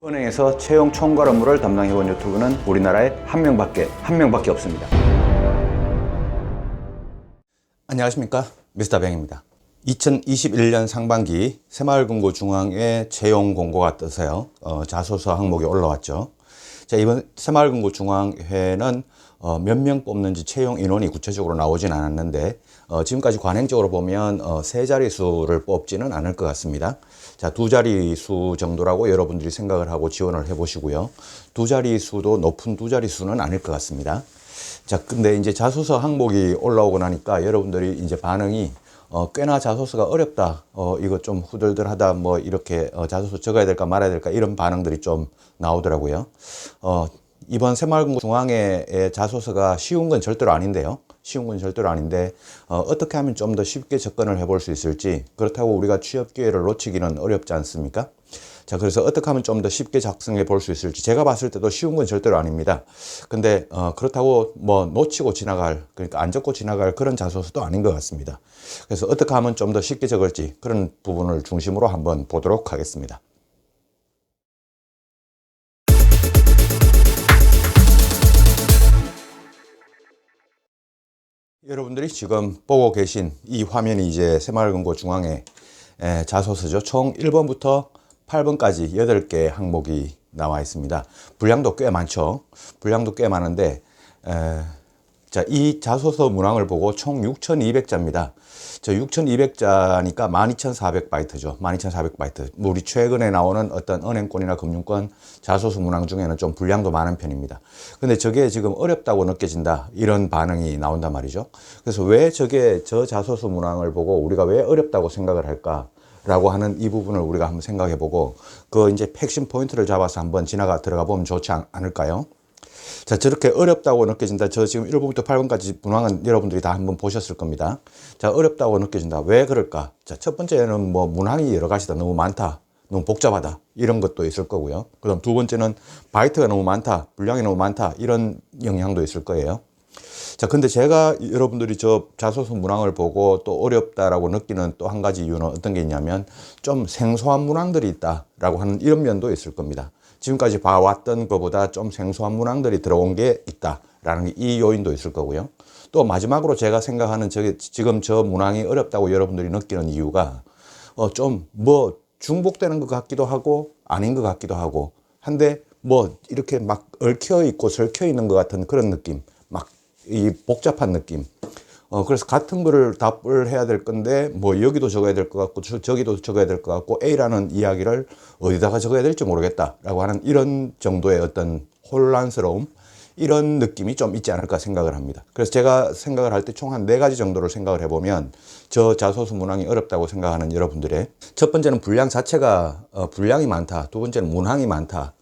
은행에서 채용 총괄 업무를 담당해온 유튜브는 우리나라에 한 명밖에 없습니다. 안녕하십니까, 미스터 뱅입니다. 2021년 상반기 새마을금고중앙회 채용 공고가 떠서요, 자소서 항목이 올라왔죠. 자, 이번 새마을금고중앙회는 몇 명 뽑는지 채용 인원이 구체적으로 나오진 않았는데 지금까지 관행적으로 보면 세 자릿수를 뽑지는 않을 것 같습니다. 자, 두 자릿수 정도라고 여러분들이 생각을 하고 지원을 해 보시고요. 두 자릿수도 높은 두 자릿수는 아닐 것 같습니다. 자, 근데 이제 자소서 항목이 올라오고 나니까 여러분들이 이제 반응이 꽤나 자소서가 어렵다, 이거 좀 후들들하다, 뭐 이렇게 자소서 적어야 될까 말아야 될까 이런 반응들이 좀 나오더라고요. 이번 새마을금고중앙회의 자소서가 쉬운 건 절대로 아닌데요. 쉬운 건 절대로 아닌데 어떻게 하면 좀 더 쉽게 접근을 해볼 수 있을지, 그렇다고 우리가 취업 기회를 놓치기는 어렵지 않습니까? 자, 그래서 어떻게 하면 좀 더 쉽게 작성해 볼 수 있을지, 제가 봤을 때도 쉬운 건 절대로 아닙니다. 근데 그렇다고 뭐 놓치고 지나갈, 그러니까 안 적고 지나갈 그런 자소서도 아닌 것 같습니다. 그래서 어떻게 하면 좀 더 쉽게 적을지 그런 부분을 중심으로 한번 보도록 하겠습니다. 여러분들이 지금 보고 계신 이 화면이 이제 새마을금고중앙회 자소서죠. 총 1번부터 8번까지 8개 항목이 나와 있습니다. 분량도 꽤 많죠. 분량도 꽤 많은데, 자, 이 자소서 문항을 보고 총 6,200자입니다. 저 6,200자니까 12,400바이트죠. 12,400바이트. 우리 최근에 나오는 어떤 은행권이나 금융권 자소서 문항 중에는 좀 분량도 많은 편입니다. 근데 저게 지금 어렵다고 느껴진다, 이런 반응이 나온단 말이죠. 그래서 왜 저 자소서 문항을 보고 우리가 왜 어렵다고 생각을 할까라고 하는 이 부분을 우리가 한번 생각해 보고, 그 이제 핵심 포인트를 잡아서 한번 들어가 보면 좋지 않을까요? 자, 저렇게 어렵다고 느껴진다. 저 지금 1번부터 8번까지 문항은 여러분들이 다 한번 보셨을 겁니다. 자, 어렵다고 느껴진다. 왜 그럴까? 자, 첫 번째는 뭐 문항이 여러 가지다. 너무 많다. 너무 복잡하다. 이런 것도 있을 거고요. 그 다음 두 번째는 바이트가 너무 많다. 분량이 너무 많다. 이런 영향도 있을 거예요. 자, 근데 제가 여러분들이 저 자소서 문항을 보고 또 어렵다라고 느끼는 또 한 가지 이유는 어떤 게 있냐면, 좀 생소한 문항들이 있다라고 하는 이런 면도 있을 겁니다. 지금까지 봐왔던 것보다 좀 생소한 문항들이 들어온 게 있다라는 이 요인도 있을 거고요. 또 마지막으로 제가 생각하는 지금 저 문항이 어렵다고 여러분들이 느끼는 이유가 좀 뭐 중복되는 것 같기도 하고 아닌 것 같기도 하고 한데, 뭐 이렇게 막 얽혀 있고 설켜 있는 것 같은 그런 느낌, 막 이 복잡한 느낌. 그래서 같은 거를 답을 해야 될 건데, 뭐 여기도 적어야 될 것 같고 저기도 적어야 될 것 같고, A라는 이야기를 어디다가 적어야 될지 모르겠다라고 하는 이런 정도의 어떤 혼란스러움, 이런 느낌이 좀 있지 않을까 생각을 합니다. 그래서 제가 생각을 할 때 총 한 4가지 정도를 생각을 해보면, 저 자소서 문항이 어렵다고 생각하는 여러분들의 첫 번째는 분량 자체가 분량이 많다. 두 번째는 문항이 많다.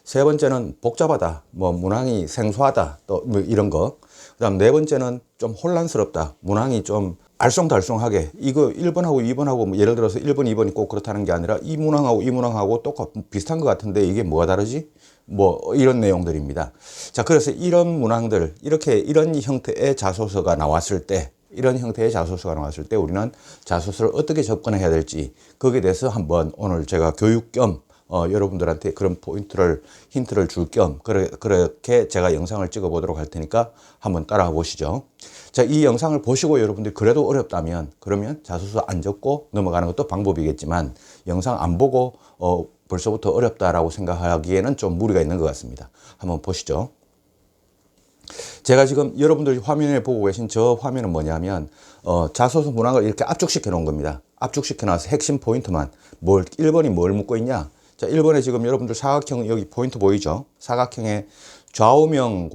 세 번째는 복잡하다. 뭐 문항이 생소하다. 또 뭐 이런 거. 그다음 네 번째는 좀 혼란스럽다. 문항이 좀 알쏭달쏭하게, 이거 1번하고 2번하고 뭐 예를 들어서 1번, 2번이 꼭 그렇다는 게 아니라 이 문항하고 비슷한 것 같은데 이게 뭐가 다르지? 뭐 이런 내용들입니다. 자, 그래서 이런 문항들, 이런 형태의 자소서가 나왔을 때, 우리는 자소서를 어떻게 접근해야 될지, 거기에 대해서 한번 오늘 제가 교육 겸 여러분들한테 그런 힌트를 줄 겸 그렇게 제가 영상을 찍어 보도록 할 테니까 한번 따라와 보시죠. 자, 이 영상을 보시고 여러분들이 그래도 어렵다면, 그러면 자소서 안 적고 넘어가는 것도 방법이겠지만, 영상 안 보고 벌써부터 어렵다라고 생각하기에는 좀 무리가 있는 것 같습니다. 한번 보시죠. 제가 지금 여러분들이 화면에 보고 계신 저 화면은 뭐냐면, 자소서 문항을 이렇게 압축시켜 놓은 겁니다. 압축시켜 놔서 핵심 포인트만, 1번이 뭘 묻고 있냐? 자, 1번에 지금 여러분들 사각형, 여기 포인트 보이죠? 사각형의 좌우명이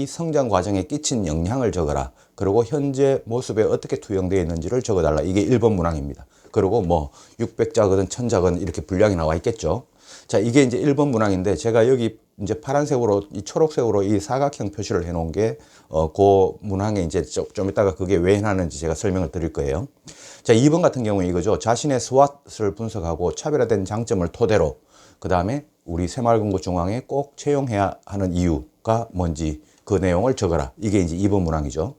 성장 과정에 끼친 영향을 적어라. 그리고 현재 모습에 어떻게 투영되어 있는지를 적어달라. 이게 1번 문항입니다. 그리고 뭐 600자거든 1000자거든 이렇게 분량이 나와 있겠죠. 자, 이게 이제 1번 문항인데, 제가 여기 이제 파란색으로, 이 초록색으로 이 사각형 표시를 해 놓은 게 그 문항에 이제 좀 이따가 그게 왜 해놨는지 제가 설명을 드릴 거예요. 자, 2번 같은 경우는 이거죠. 자신의 SWOT을 분석하고 차별화된 장점을 토대로, 그 다음에 우리 새마을금고중앙에 꼭 채용해야 하는 이유가 뭔지 그 내용을 적어라. 이게 이제 2번 문항이죠.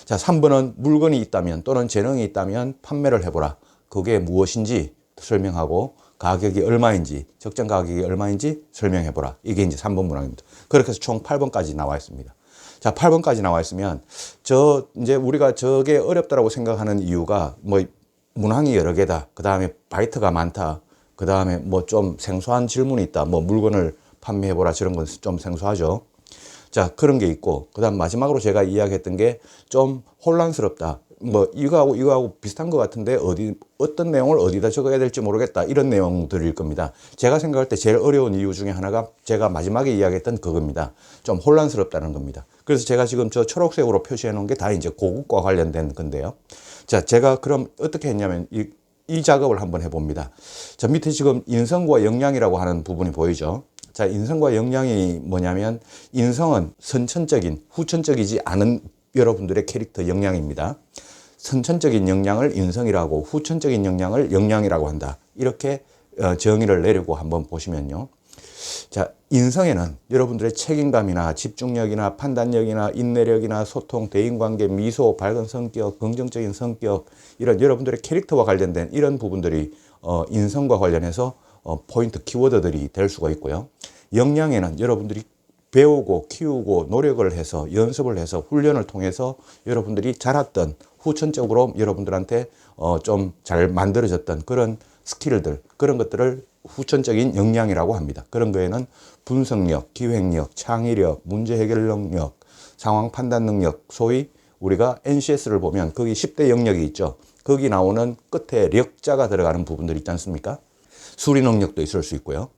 자, 3번은 물건이 있다면 또는 재능이 있다면 판매를 해보라. 그게 무엇인지 설명하고, 가격이 얼마인지, 적정 가격이 얼마인지 설명해보라. 이게 이제 3번 문항입니다. 그렇게 해서 총 8번까지 나와 있습니다. 자, 8번까지 나와 있으면, 이제 우리가 저게 어렵다라고 생각하는 이유가 뭐, 문항이 여러 개다. 그 다음에 바이트가 많다. 그 다음에 뭐 좀 생소한 질문이 있다. 뭐 물건을 판매해보라. 저런 건 좀 생소하죠. 자, 그런 게 있고, 그 다음 마지막으로 제가 이야기했던 게 좀 혼란스럽다. 뭐, 이거하고 비슷한 것 같은데, 어떤 내용을 어디다 적어야 될지 모르겠다. 이런 내용들일 겁니다. 제가 생각할 때 제일 어려운 이유 중에 하나가 제가 마지막에 이야기했던 그겁니다. 좀 혼란스럽다는 겁니다. 그래서 제가 지금 저 초록색으로 표시해 놓은 게 다 이제 고급과 관련된 건데요. 자, 제가 그럼 어떻게 했냐면, 이 작업을 한번 해봅니다. 자, 밑에 지금 인성과 역량이라고 하는 부분이 보이죠? 자, 인성과 역량이 뭐냐면, 인성은 선천적인, 후천적이지 않은 여러분들의 캐릭터 역량입니다. 선천적인 역량을 인성이라고, 후천적인 역량을 역량이라고 한다. 이렇게 정의를 내리고 한번 보시면요. 자, 인성에는 여러분들의 책임감이나 집중력이나 판단력이나 인내력이나 소통, 대인관계, 미소, 밝은 성격, 긍정적인 성격, 이런 여러분들의 캐릭터와 관련된 이런 부분들이 인성과 관련해서 포인트 키워드들이 될 수가 있고요. 역량에는 여러분들이 배우고 키우고 노력을 해서 연습을 해서 훈련을 통해서 여러분들이 자랐던 후천적으로 여러분들한테 좀 잘 만들어졌던 그런 스킬들, 그런 것들을 후천적인 역량이라고 합니다. 그런 거에는 분석력, 기획력, 창의력, 문제 해결 능력, 상황 판단 능력, 소위 우리가 NCS를 보면 거기 10대 영역이 있죠. 거기 나오는 끝에 력자가 들어가는 부분들 있지 않습니까? 수리 능력도 있을 수 있고요.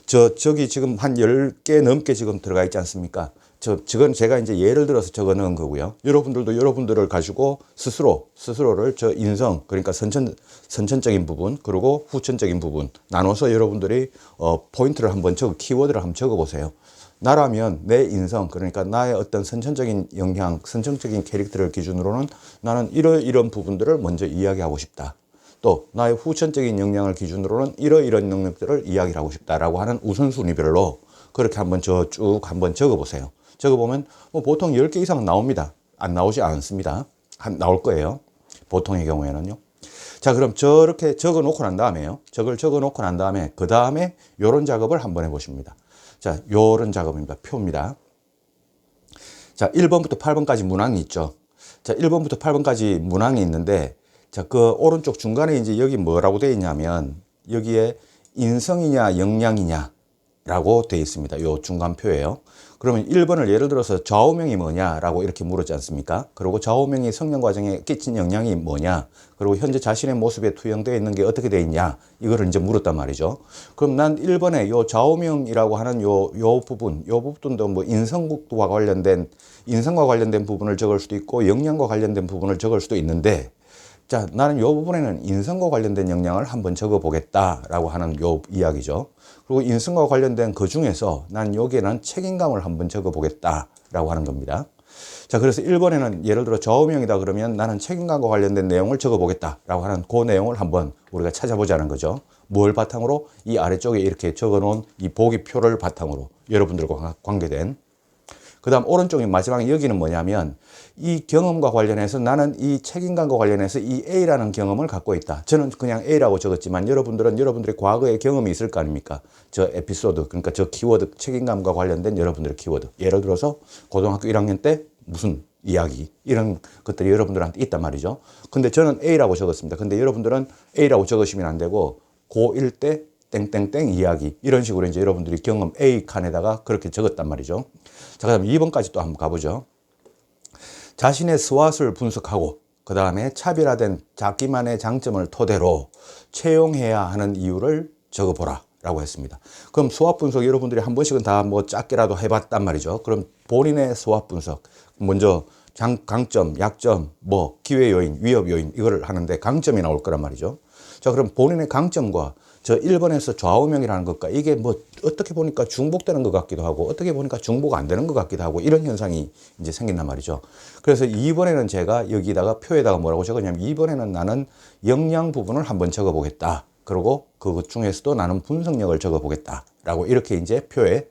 저기 지금 한 10개 넘게 지금 들어가 있지 않습니까? 저건 제가 이제 예를 들어서 적어 넣은 거고요. 여러분들도 여러분들을 가지고 스스로를 저 인성, 그러니까 선천적인 부분, 그리고 후천적인 부분 나눠서 여러분들이 포인트를 한번 키워드를 한번 적어 보세요. 나라면 내 인성, 그러니까 나의 어떤 선천적인 영향, 선천적인 캐릭터를 기준으로는 나는 이런 부분들을 먼저 이야기하고 싶다. 또 나의 후천적인 역량을 기준으로는 이런 능력들을 이야기를 하고 싶다라고 하는 우선순위별로 그렇게 한번 쭉 한번 적어보세요. 적어보면 뭐 보통 10개 이상 나옵니다. 안 나오지 않습니다. 나올 거예요. 보통의 경우에는요. 자, 그럼 저렇게 적어놓고 난 다음에요. 저걸 적어놓고 난 다음에 그 다음에 요런 작업을 한번 해보십니다. 자, 요런 작업입니다. 표입니다. 자, 1번부터 8번까지 문항이 있죠. 자, 1번부터 8번까지 문항이 있는데 자, 그 오른쪽 중간에 이제 여기 뭐라고 되어 있냐면 여기에 인성이냐 역량이냐 라고 되어 있습니다. 요 중간표예요. 그러면 1번을 예를 들어서 좌우명이 뭐냐라고 이렇게 물었지 않습니까? 그리고 좌우명이 성장 과정에 끼친 영향이 뭐냐? 그리고 현재 자신의 모습에 투영되어 있는 게 어떻게 되어 있냐? 이거를 이제 물었단 말이죠. 그럼 난 1번에 요 좌우명이라고 하는 요 부분도 뭐 인성과 관련된 부분을 적을 수도 있고 역량과 관련된 부분을 적을 수도 있는데 자, 나는 이 부분에는 인성과 관련된 역량을 한번 적어보겠다라고 하는 요 이야기죠. 그리고 인성과 관련된 그 중에서 난 여기에는 책임감을 한번 적어보겠다라고 하는 겁니다. 자, 그래서 1번에는 예를 들어 좌우명이다 그러면 나는 책임감과 관련된 내용을 적어보겠다라고 하는 그 내용을 한번 우리가 찾아보자는 거죠. 뭘 바탕으로? 이 아래쪽에 이렇게 적어놓은 이 보기표를 바탕으로 여러분들과 관계된 그 다음 오른쪽에 마지막에 여기는 뭐냐면 이 경험과 관련해서 나는 이 책임감과 관련해서 이 A라는 경험을 갖고 있다. 저는 그냥 A라고 적었지만 여러분들은 여러분들의 과거의 경험이 있을 거 아닙니까? 저 에피소드, 그러니까 저 키워드, 책임감과 관련된 여러분들의 키워드. 예를 들어서 고등학교 1학년 때 무슨 이야기 이런 것들이 여러분들한테 있단 말이죠. 근데 저는 A라고 적었습니다. 근데 여러분들은 A라고 적으시면 안 되고 고1 때 땡땡땡 이야기 이런 식으로 이제 여러분들이 경험 A 칸에다가 그렇게 적었단 말이죠. 자, 그다음 2번까지 또 한번 가보죠. 자신의 스왓을 분석하고 그 다음에 차별화된 자기만의 장점을 토대로 채용해야 하는 이유를 적어보라 라고 했습니다. 그럼 스왓 분석 여러분들이 한 번씩은 다 뭐 작게라도 해봤단 말이죠. 그럼 본인의 스왓 분석 먼저 강점, 약점, 뭐 기회 요인, 위협 요인 이거를 하는데 강점이 나올 거란 말이죠. 자, 그럼 본인의 강점과 저 1번에서 좌우명이라는 것과 이게 뭐 어떻게 보니까 중복되는 것 같기도 하고 어떻게 보니까 중복 안 되는 것 같기도 하고 이런 현상이 이제 생긴단 말이죠. 그래서 2번에는 제가 여기다가 표에다가 뭐라고 적었냐면 2번에는 나는 역량 부분을 한번 적어보겠다. 그리고 그것 중에서도 나는 분석력을 적어보겠다. 라고 이렇게 이제 표에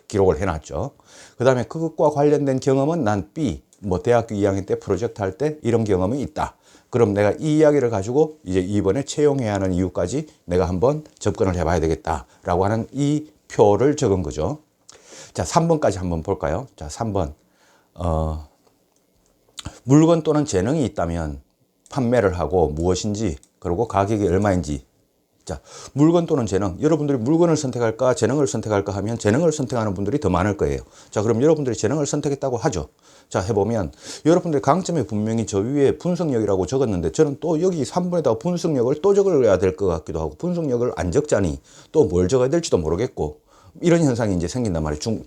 기록을 해놨죠. 그 다음에 그것과 관련된 경험은 난 B, 뭐 대학교 2학년 때 프로젝트 할 때 이런 경험이 있다. 그럼 내가 이 이야기를 가지고 이제 이번에 채용해야 하는 이유까지 내가 한번 접근을 해봐야 되겠다라고 하는 이 표를 적은 거죠. 자, 3번까지 한번 볼까요? 자, 3번. 물건 또는 재능이 있다면 판매를 하고 무엇인지, 그리고 가격이 얼마인지. 자, 물건 또는 재능. 여러분들이 물건을 선택할까, 재능을 선택할까 하면 재능을 선택하는 분들이 더 많을 거예요. 자, 그럼 여러분들이 재능을 선택했다고 하죠. 자, 해보면 여러분들의 강점에 분명히 저 위에 분석력이라고 적었는데 저는 또 여기 3번에다가 분석력을 또 적어야 될 것 같기도 하고, 분석력을 안 적자니 또 뭘 적어야 될지도 모르겠고, 이런 현상이 이제 생긴단 말이에요.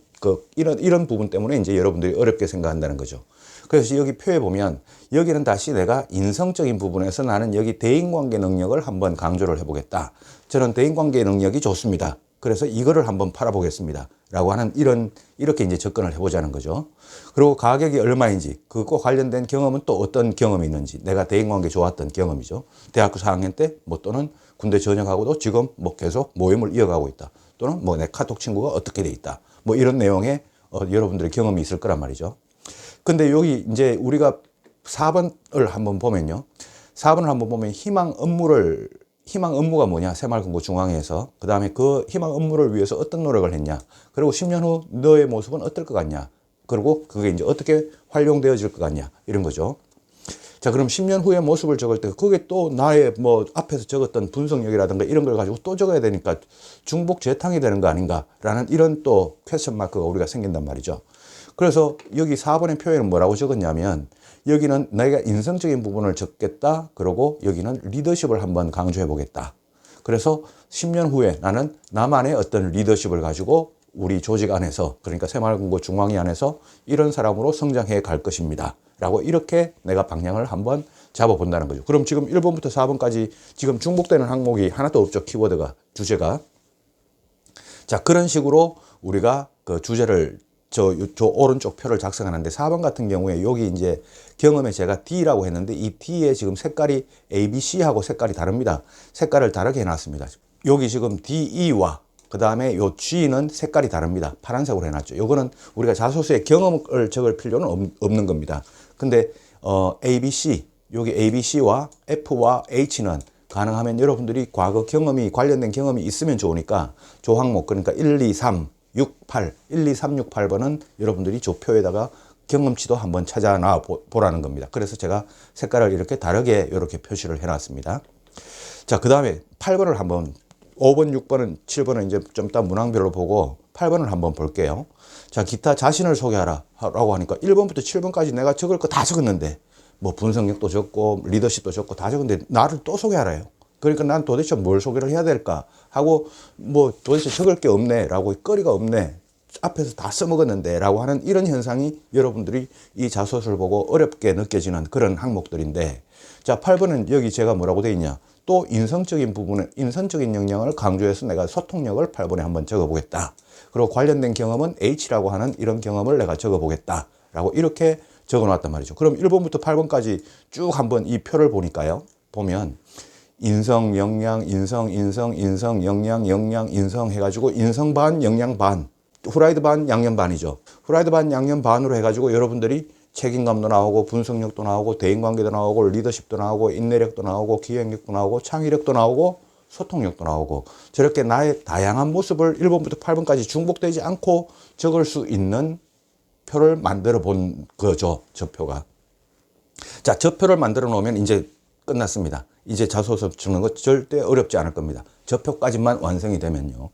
이런 부분 때문에 이제 여러분들이 어렵게 생각한다는 거죠. 그래서 여기 표에 보면 여기는 다시 내가 인성적인 부분에서 나는 여기 대인관계 능력을 한번 강조를 해보겠다. 저는 대인관계 능력이 좋습니다. 그래서 이거를 한번 팔아보겠습니다. 라고 하는 이렇게 이제 접근을 해보자는 거죠. 그리고 가격이 얼마인지, 그거 관련된 경험은 또 어떤 경험이 있는지, 내가 대인관계 좋았던 경험이죠. 대학교 4학년 때, 뭐 또는 군대 전역하고도 지금 뭐 계속 모임을 이어가고 있다. 또는 뭐 내 카톡 친구가 어떻게 돼 있다. 뭐 이런 내용의 여러분들의 경험이 있을 거란 말이죠. 근데 여기 이제 우리가 4번을 한번 보면요. 4번을 한번 보면 희망 업무가 뭐냐? 새마을금고 중앙에서. 그 다음에 그 희망 업무를 위해서 어떤 노력을 했냐? 그리고 10년 후 너의 모습은 어떨 것 같냐? 그리고 그게 이제 어떻게 활용되어질 것 같냐? 이런 거죠. 자, 그럼 10년 후의 모습을 적을 때 그게 또 나의 뭐 앞에서 적었던 분석력이라든가 이런 걸 가지고 또 적어야 되니까 중복 재탕이 되는 거 아닌가라는 이런 또 퀘스천 마크가 우리가 생긴단 말이죠. 그래서 여기 4번의 표에는 뭐라고 적었냐면 여기는 내가 인성적인 부분을 적겠다. 그리고 여기는 리더십을 한번 강조해 보겠다. 그래서 10년 후에 나는 나만의 어떤 리더십을 가지고 우리 조직 안에서, 그러니까 새마을금고 중앙위 안에서 이런 사람으로 성장해 갈 것입니다. 라고 이렇게 내가 방향을 한번 잡아본다는 거죠. 그럼 지금 1번부터 4번까지 지금 중복되는 항목이 하나도 없죠. 키워드가, 주제가. 자, 그런 식으로 우리가 그 주제를 저 오른쪽 표를 작성하는데 4번 같은 경우에 여기 이제 경험에 제가 D라고 했는데 이 D의 지금 색깔이 A, B, C하고 색깔이 다릅니다. 색깔을 다르게 해놨습니다. 여기 지금 D, E와 그 다음에 요 G는 색깔이 다릅니다. 파란색으로 해놨죠. 요거는 우리가 자소서에 경험을 적을 필요는 없는 겁니다. 근데 A, B, C, 여기 A, B, C와 F와 H는 가능하면 여러분들이 과거 경험이 관련된 경험이 있으면 좋으니까 조 항목, 그러니까 1, 2, 3, 6, 8, 1, 2, 3, 6, 8번은 여러분들이 조표에다가 경험치도 한번 찾아놔 보라는 겁니다. 그래서 제가 색깔을 이렇게 다르게 이렇게 표시를 해놨습니다. 자, 그 다음에 8번을 한번, 5번, 6번은, 7번은 이제 좀 이따 문항별로 보고 8번을 한번 볼게요. 자, 기타 자신을 소개하라 라고 하니까 1번부터 7번까지 내가 적을 거 다 적었는데 뭐 분석력도 적고 리더십도 적고 다 적었는데 나를 또 소개하라요. 그러니까 난 도대체 뭘 소개를 해야 될까 하고 뭐 도대체 적을 게 없네 라고, 거리가 없네, 앞에서 다 써먹었는데 라고 하는 이런 현상이 여러분들이 이 자소서를 보고 어렵게 느껴지는 그런 항목들인데, 자, 8번은 여기 제가 뭐라고 돼 있냐, 또 인성적인 부분에 인성적인 역량을 강조해서 내가 소통력을 8번에 한번 적어보겠다. 그리고 관련된 경험은 H라고 하는 이런 경험을 내가 적어보겠다 라고 이렇게 적어놨단 말이죠. 그럼 1번부터 8번까지 쭉 한번 이 표를 보니까요, 보면 인성, 역량, 인성, 역량, 인성 해가지고 인성 반, 역량 반, 후라이드 반, 양념 반이죠. 후라이드 반, 양념 반으로 해가지고 여러분들이 책임감도 나오고 분석력도 나오고 대인관계도 나오고 리더십도 나오고 인내력도 나오고 기획력도 나오고 창의력도 나오고 소통력도 나오고, 저렇게 나의 다양한 모습을 1번부터 8번까지 중복되지 않고 적을 수 있는 표를 만들어 본 거죠. 저 표가. 자, 저 표를 만들어 놓으면 이제 끝났습니다. 이제 자소서 적는 거 절대 어렵지 않을 겁니다. 저 표까지만 완성이 되면요.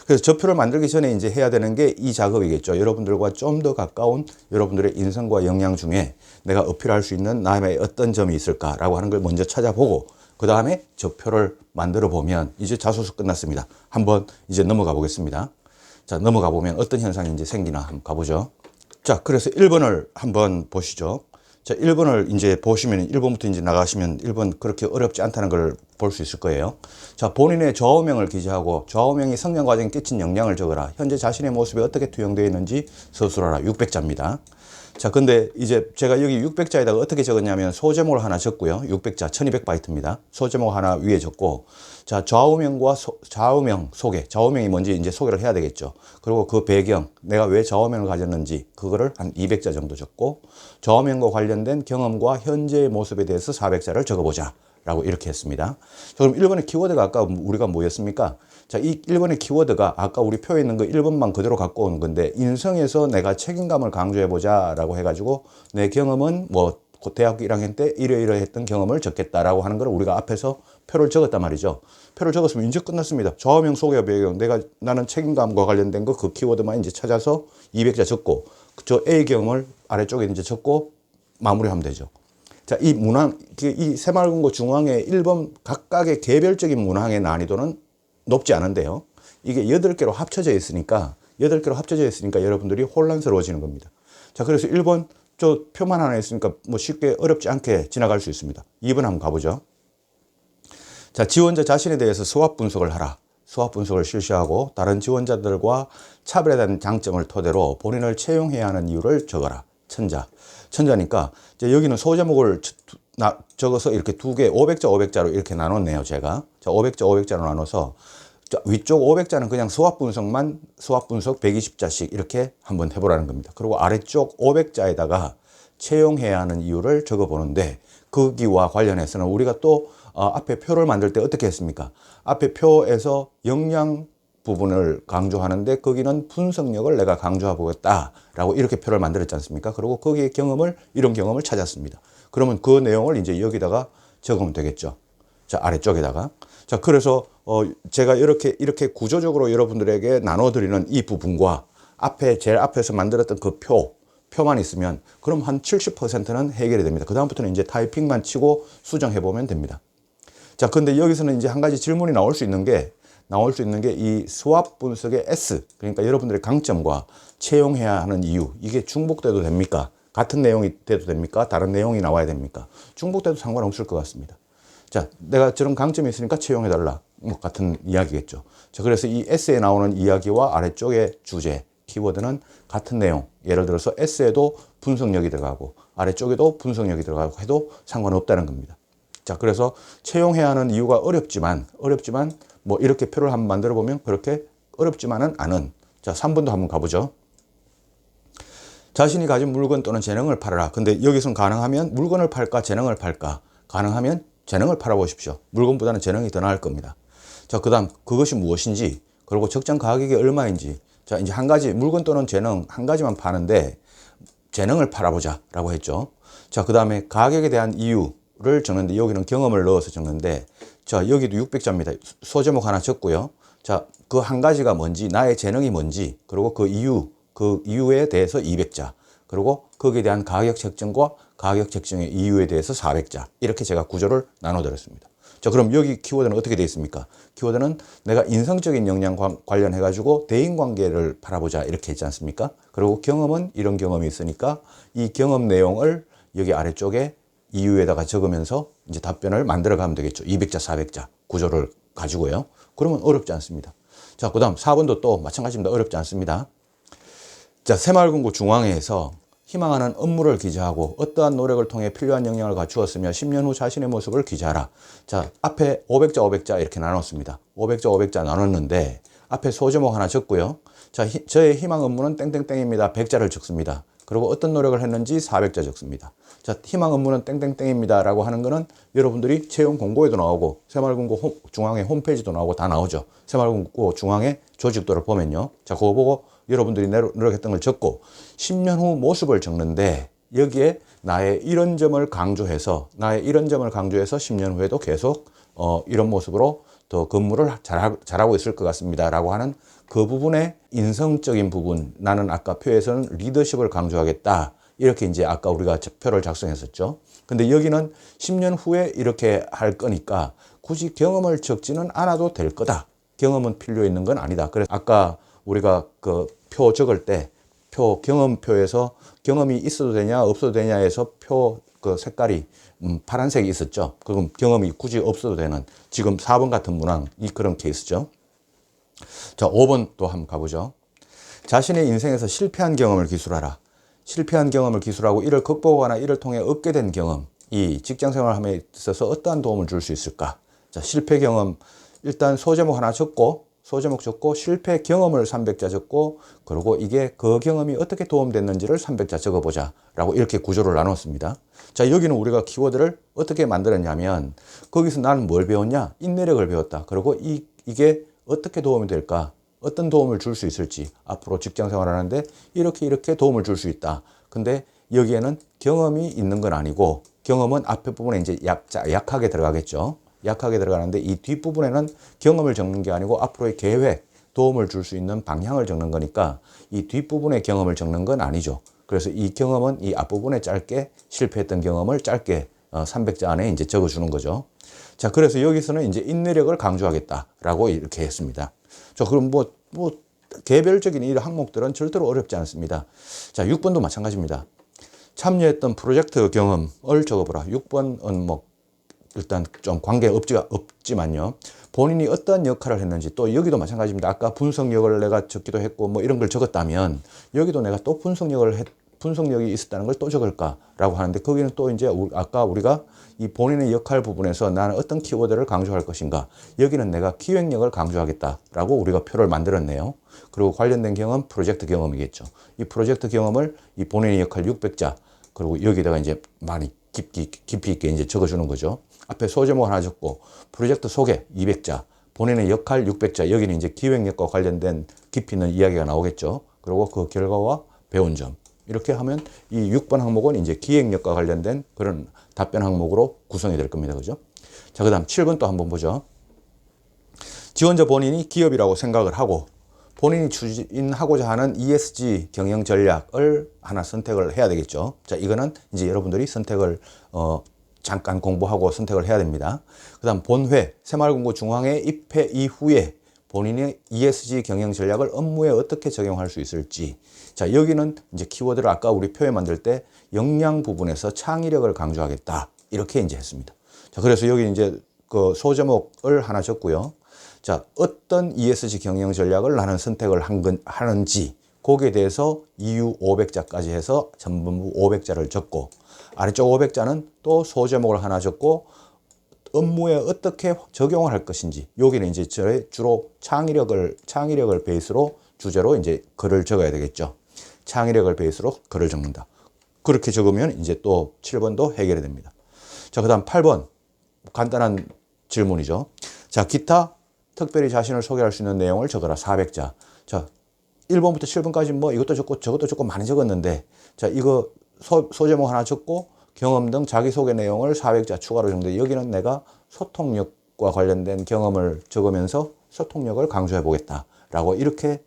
그래서 저 표를 만들기 전에 이제 해야 되는 게 이 작업이겠죠. 여러분들과 좀 더 가까운 여러분들의 인성과 역량 중에 내가 어필할 수 있는 나의 어떤 점이 있을까라고 하는 걸 먼저 찾아보고, 그 다음에 저 표를 만들어 보면 이제 자소서 끝났습니다. 한번 이제 넘어가 보겠습니다. 자, 넘어가 보면 어떤 현상이 이제 생기나 한번 가보죠. 자, 그래서 1번을 한번 보시죠. 자, 1번을 이제 보시면 1번부터 이제 나가시면 1번 그렇게 어렵지 않다는 걸 볼 수 있을 거예요. 자, 본인의 좌우명을 기재하고 좌우명이 성장 과정에 끼친 영향을 적어라. 현재 자신의 모습이 어떻게 투영되어 있는지 서술하라. 600자입니다. 자, 근데 이제 제가 여기 600자에다가 어떻게 적었냐면 소제목을 하나 적고요. 600자, 1200바이트입니다. 소제목 하나 위에 적고, 자, 좌우명과 좌우명 소개. 좌우명이 뭔지 이제 소개를 해야 되겠죠. 그리고 그 배경, 내가 왜 좌우명을 가졌는지, 그거를 한 200자 정도 적고, 좌우명과 관련된 경험과 현재의 모습에 대해서 400자를 적어보자. 라고 이렇게 했습니다. 자, 그럼 1번의 키워드가 아까 우리가 뭐였습니까? 자, 이 1번의 키워드가 아까 우리 표에 있는 거 1번만 그대로 갖고 온 건데, 인성에서 내가 책임감을 강조해보자 라고 해가지고, 내 경험은 뭐, 대학교 1학년 때 이러이러했던 경험을 적겠다라고 하는 걸 우리가 앞에서 표를 적었단 말이죠. 표를 적었으면 이제 끝났습니다. 좌우명 소개와 배경, 나는 책임감과 관련된 거 그 키워드만 이제 찾아서 200자 적고, 저 A 경험을 아래쪽에 이제 적고 마무리하면 되죠. 자, 이 문항, 이 새마을금고 중앙의 1번 각각의 개별적인 문항의 난이도는 높지 않은데요. 이게 8개로 합쳐져 있으니까, 8개로 합쳐져 있으니까 여러분들이 혼란스러워지는 겁니다. 자, 그래서 1번, 저 표만 하나 있으니까 뭐 쉽게 어렵지 않게 지나갈 수 있습니다. 2번 한번 가보죠. 자, 지원자 자신에 대해서 수합 분석을 하라. 수합 분석을 실시하고 다른 지원자들과 차별에 대한 장점을 토대로 본인을 채용해야 하는 이유를 적어라. 천자니까 이제 여기는 소제목을 적어서 이렇게 두 개, 500자, 500자로 이렇게 나눴네요, 제가. 자, 500자, 500자로 나눠서 위쪽 500자는 그냥 수합 분석 120자씩 이렇게 한번 해보라는 겁니다. 그리고 아래쪽 500자에다가 채용해야 하는 이유를 적어보는데, 거기와 관련해서는 우리가 또 앞에 표를 만들 때 어떻게 했습니까? 앞에 표에서 역량 부분을 강조하는데 거기는 분석력을 내가 강조해보겠다라고 이렇게 표를 만들었지 않습니까? 그리고 거기에 이런 경험을 찾았습니다. 그러면 그 내용을 이제 여기다가 적으면 되겠죠. 자, 아래쪽에다가. 자, 그래서 제가 이렇게 구조적으로 여러분들에게 나눠드리는 이 부분과 제일 앞에서 만들었던 그 표만 있으면 그럼 한 70%는 해결이 됩니다. 그다음부터는 이제 타이핑만 치고 수정해보면 됩니다. 자, 근데 여기서는 이제 한 가지 질문이 나올 수 있는 게 이 수합 분석의 S, 그러니까 여러분들의 강점과 채용해야 하는 이유, 이게 중복돼도 됩니까? 같은 내용이 돼도 됩니까? 다른 내용이 나와야 됩니까? 중복돼도 상관없을 것 같습니다. 자, 내가 저런 강점이 있으니까 채용해달라. 뭐 같은 이야기겠죠. 자, 그래서 이 S에 나오는 이야기와 아래쪽의 주제, 키워드는 같은 내용. 예를 들어서 S에도 분석력이 들어가고 아래쪽에도 분석력이 들어가고 해도 상관없다는 겁니다. 자, 그래서 채용해야 하는 이유가 어렵지만 뭐 이렇게 표를 한번 만들어 보면 그렇게 어렵지만은 않은. 자, 3번도 한번 가보죠. 자신이 가진 물건 또는 재능을 팔아라. 근데 여기선 가능하면 물건을 팔까 재능을 팔까? 가능하면 재능을 팔아보십시오. 물건보다는 재능이 더 나을 겁니다. 자, 그 다음 그것이 무엇인지, 그리고 적정 가격이 얼마인지. 자, 이제 한 가지, 물건 또는 재능 한 가지만 파는데 재능을 팔아보자 라고 했죠. 자, 그 다음에 가격에 대한 이유를 적는데 여기는 경험을 넣어서 적는데, 자, 여기도 600자입니다. 소제목 하나 적고요. 자, 그 한 가지가 뭔지, 나의 재능이 뭔지, 그리고 그 이유에 대해서 200자, 그리고 거기에 대한 가격 책정과 가격 책정의 이유에 대해서 400자. 이렇게 제가 구조를 나눠드렸습니다. 자, 그럼 여기 키워드는 어떻게 되어 있습니까? 키워드는 내가 인성적인 역량 관련해가지고 대인관계를 바라보자 이렇게 했지 않습니까? 그리고 경험은 이런 경험이 있으니까 이 경험 내용을 여기 아래쪽에 이유에다가 적으면서 이제 답변을 만들어 가면 되겠죠. 200자, 400자 구조를 가지고요. 그러면 어렵지 않습니다. 자, 그 다음 4번도 또 마찬가지입니다. 어렵지 않습니다. 자, 새마을금고 중앙회에서 희망하는 업무를 기재하고 어떠한 노력을 통해 필요한 역량을 갖추었으며 10년 후 자신의 모습을 기재하라. 자, 앞에 500자, 500자 이렇게 나눴습니다. 500자, 500자 나눴는데 앞에 소제목 하나 적고요. 자, 저의 희망 업무는 땡땡땡입니다. 100자를 적습니다. 그리고 어떤 노력을 했는지 400자 적습니다. 자, 희망 업무는 땡땡땡입니다 라고 하는 거는 여러분들이 채용 공고에도 나오고 새마을금고 중앙회 홈페이지도 나오고 다 나오죠. 새마을금고 중앙회 조직도를 보면요. 자, 그거 보고 여러분들이 노력했던 걸 적고 10년 후 모습을 적는데 여기에 나의 이런 점을 강조해서 10년 후에도 계속 이런 모습으로 더 근무를 잘하고 있을 것 같습니다 라고 하는 그 부분의 인성적인 부분, 나는 아까 표에서는 리더십을 강조하겠다 이렇게 이제 아까 우리가 표를 작성했었죠. 근데 여기는 10년 후에 이렇게 할 거니까 굳이 경험을 적지는 않아도 될 거다. 경험은 필요 있는 건 아니다. 그래서 아까 우리가 그 표 적을 때 경험표에서 경험이 있어도 되냐 없어도 되냐에서 표 그 색깔이 파란색이 있었죠. 그럼 경험이 굳이 없어도 되는 지금 4번 같은 문항 그런 케이스죠. 자, 5번 또 한번 가보죠. 자신의 인생에서 실패한 경험을 기술하라. 실패한 경험을 기술하고 이를 극복하거나 이를 통해 얻게 된 경험, 이 직장생활함에 있어서 어떠한 도움을 줄 수 있을까? 자, 실패 경험, 일단 소제목 하나 적고, 소제목 적고, 실패 경험을 300자 적고, 그리고 이게 그 경험이 어떻게 도움됐는지를 300자 적어보자 라고 이렇게 구조를 나눴습니다. 자, 여기는 우리가 키워드를 어떻게 만들었냐면, 거기서 나는 뭘 배웠냐? 인내력을 배웠다. 그리고 이게 어떻게 도움이 될까? 어떤 도움을 줄 수 있을지, 앞으로 직장 생활을 하는데 이렇게 도움을 줄 수 있다. 근데 여기에는 경험이 있는 건 아니고, 경험은 앞에 부분에 이제 약하게 들어가겠죠. 약하게 들어가는데 이 뒷부분에는 경험을 적는 게 아니고 앞으로의 계획, 도움을 줄 수 있는 방향을 적는 거니까 이 뒷부분의 경험을 적는 건 아니죠. 그래서 이 경험은 이 앞부분에 짧게 실패했던 경험을 짧게 300자 안에 이제 적어주는 거죠. 자, 그래서 여기서는 이제 인내력을 강조하겠다라고 이렇게 했습니다. 자, 그럼 개별적인 이 항목들은 절대로 어렵지 않습니다. 자, 6번도 마찬가지입니다. 참여했던 프로젝트 경험을 적어보라. 6번은 뭐 일단 좀 관계 없지만요. 본인이 어떤 역할을 했는지, 또 여기도 마찬가지입니다. 아까 분석력을 내가 적기도 했고 뭐 이런 걸 적었다면 여기도 내가 또 분석력이 있었다는 걸 또 적을까라고 하는데, 거기는 또 이제 아까 우리가 이 본인의 역할 부분에서 나는 어떤 키워드를 강조할 것인가, 여기는 내가 기획력을 강조하겠다라고 우리가 표를 만들었네요. 그리고 관련된 경험, 프로젝트 경험이겠죠. 이 프로젝트 경험을 이 본인의 역할 600자, 그리고 여기다가 이제 많이 깊이 있게 이제 적어주는 거죠. 앞에 소제목 하나 적고, 프로젝트 소개 200자, 본인의 역할 600자, 여기는 이제 기획력과 관련된 깊이 있는 이야기가 나오겠죠. 그리고 그 결과와 배운 점. 이렇게 하면 이 6번 항목은 이제 기획력과 관련된 그런 답변 항목으로 구성이 될 겁니다. 그죠? 자, 그 다음 7번 또 한번 보죠. 지원자 본인이 기업이라고 생각을 하고 본인이 추진하고자 하는 ESG 경영 전략을 하나 선택을 해야 되겠죠. 자, 이거는 이제 여러분들이 선택을, 잠깐 공부하고 선택을 해야 됩니다. 그 다음 본회, 새마을금고 중앙회 입회 이후에 본인의 ESG 경영 전략을 업무에 어떻게 적용할 수 있을지. 자, 여기는 이제 키워드를 아까 우리 표에 만들 때 역량 부분에서 창의력을 강조하겠다. 이렇게 이제 했습니다. 자, 그래서 여기 이제 그 소제목을 하나 적고요. 자, 어떤 ESG 경영 전략을 나는 선택을 하는지, 거기에 대해서 이유 500자까지 해서 전부 500자를 적고, 아래쪽 500자는 또 소제목을 하나 적고, 업무에 어떻게 적용을 할 것인지, 여기는 이제 주로 창의력을 베이스로 주제로 이제 글을 적어야 되겠죠. 창의력을 베이스로 글을 적는다. 그렇게 적으면 이제 또 7번도 해결이 됩니다. 자, 그 다음 8번. 간단한 질문이죠. 자, 기타 특별히 자신을 소개할 수 있는 내용을 적어라. 400자. 자, 1번부터 7번까지 뭐 이것도 적고 저것도 적고 많이 적었는데, 자, 이거 소제목 하나 적고 경험 등 자기소개 내용을 400자 추가로 적는데, 여기는 내가 소통력과 관련된 경험을 적으면서 소통력을 강조해 보겠다라고 이렇게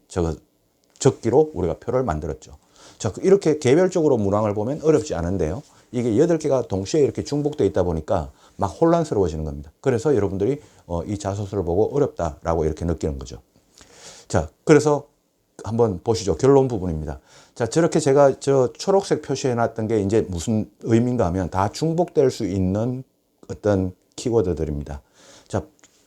적기로 우리가 표를 만들었죠. 자, 이렇게 개별적으로 문항을 보면 어렵지 않은데요. 이게 8개가 동시에 이렇게 중복되어 있다 보니까 막 혼란스러워지는 겁니다. 그래서 여러분들이 이 자소서를 보고 어렵다라고 이렇게 느끼는 거죠. 자, 그래서 한번 보시죠. 결론 부분입니다. 자, 저렇게 제가 저 초록색 표시해 놨던 게 이제 무슨 의미인가 하면 다 중복될 수 있는 어떤 키워드들입니다. 자,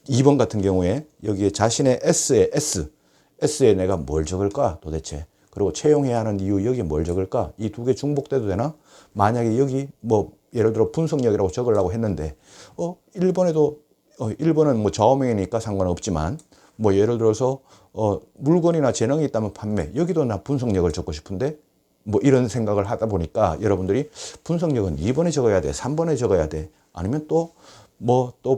2번 같은 경우에 여기에 자신의 S에 내가 뭘 적을까 도대체. 그리고 채용해야 하는 이유, 여기에 뭘 적을까? 이 두 개 중복돼도 되나? 만약에 여기 뭐 예를 들어 분석력이라고 적으려고 했는데 1번은 뭐 좌우명이니까 상관없지만, 뭐 예를 들어서 물건이나 재능이 있다면 판매, 여기도 나 분석력을 적고 싶은데 뭐 이런 생각을 하다 보니까 여러분들이 분석력은 2번에 적어야 돼, 3번에 적어야 돼, 아니면 또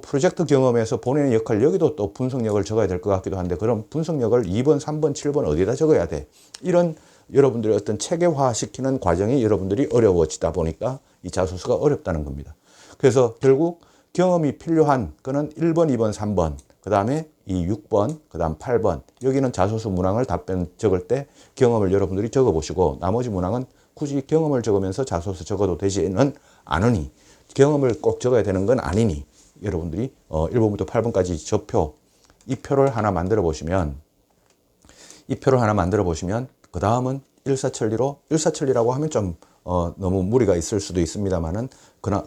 프로젝트 경험에서 본인의 역할, 여기도 또 분석력을 적어야 될 것 같기도 한데, 그럼 분석력을 2번, 3번, 7번 어디다 적어야 돼? 이런 여러분들의 어떤 체계화 시키는 과정이 여러분들이 어려워지다 보니까 이 자소서가 어렵다는 겁니다. 그래서 결국 경험이 필요한 거는 1번, 2번, 3번, 그 다음에 이 6번, 그 다음 8번. 여기는 자소서 문항을 답변 적을 때 경험을 여러분들이 적어보시고, 나머지 문항은 굳이 경험을 적으면서 자소서 적어도 되지는 않으니, 경험을 꼭 적어야 되는 건 아니니, 여러분들이 1번부터 8번까지 이 표를 하나 만들어 보시면, 그 다음은 일사천리라고 하면 좀 너무 무리가 있을 수도 있습니다만은,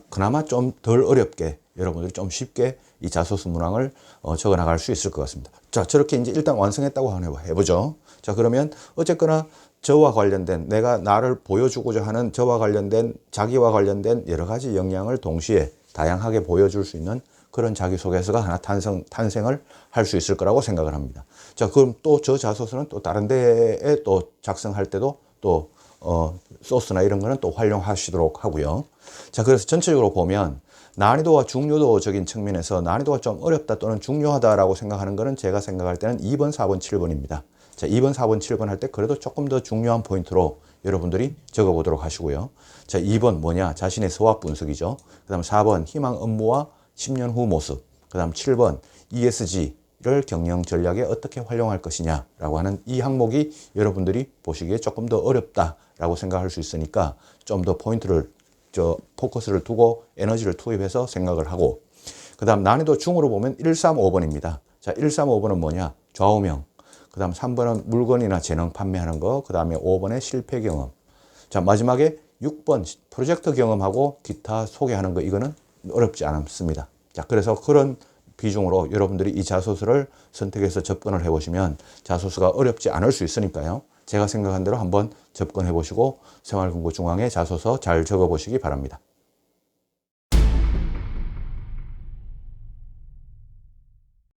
그나마 좀 덜 어렵게 여러분들이 좀 쉽게 이 자소서 문항을 적어 나갈 수 있을 것 같습니다. 자, 저렇게 이제 일단 완성했다고 한번 해보죠. 자, 그러면 어쨌거나 저와 관련된, 내가 나를 보여주고자 하는 저와 관련된, 자기와 관련된 여러 가지 역량을 동시에 다양하게 보여줄 수 있는 그런 자기소개서가 하나 탄생을 할 수 있을 거라고 생각을 합니다. 자, 그럼 또 저 자소서는 또 다른 데에 또 작성할 때도 또 소스나 이런 거는 또 활용하시도록 하고요. 자, 그래서 전체적으로 보면 난이도와 중요도적인 측면에서 난이도가 좀 어렵다 또는 중요하다라고 생각하는 거는 제가 생각할 때는 2번, 4번, 7번입니다. 자, 2번, 4번, 7번 할 때 그래도 조금 더 중요한 포인트로 여러분들이 적어보도록 하시고요. 자, 2번 뭐냐? 자신의 서학 분석이죠. 그 다음 4번 희망 업무와 10년 후 모습. 그 다음 7번 ESG를 경영 전략에 어떻게 활용할 것이냐라고 하는 이 항목이 여러분들이 보시기에 조금 더 어렵다라고 생각할 수 있으니까 좀 더 포인트를 포커스를 두고 에너지를 투입해서 생각을 하고, 그 다음 난이도 중으로 보면 1, 3, 5번입니다. 자, 1, 3, 5번은 뭐냐? 좌우명. 그 다음 3번은 물건이나 재능 판매하는 거. 그 다음에 5번에 실패 경험. 자, 마지막에 6번 프로젝트 경험하고 기타 소개하는 거. 이거는 어렵지 않습니다. 자, 그래서 그런 비중으로 여러분들이 이 자소서를 선택해서 접근을 해보시면 자소서가 어렵지 않을 수 있으니까요. 제가 생각한 대로 한번 접근해 보시고 새마을금고중앙에 자소서 잘 적어 보시기 바랍니다.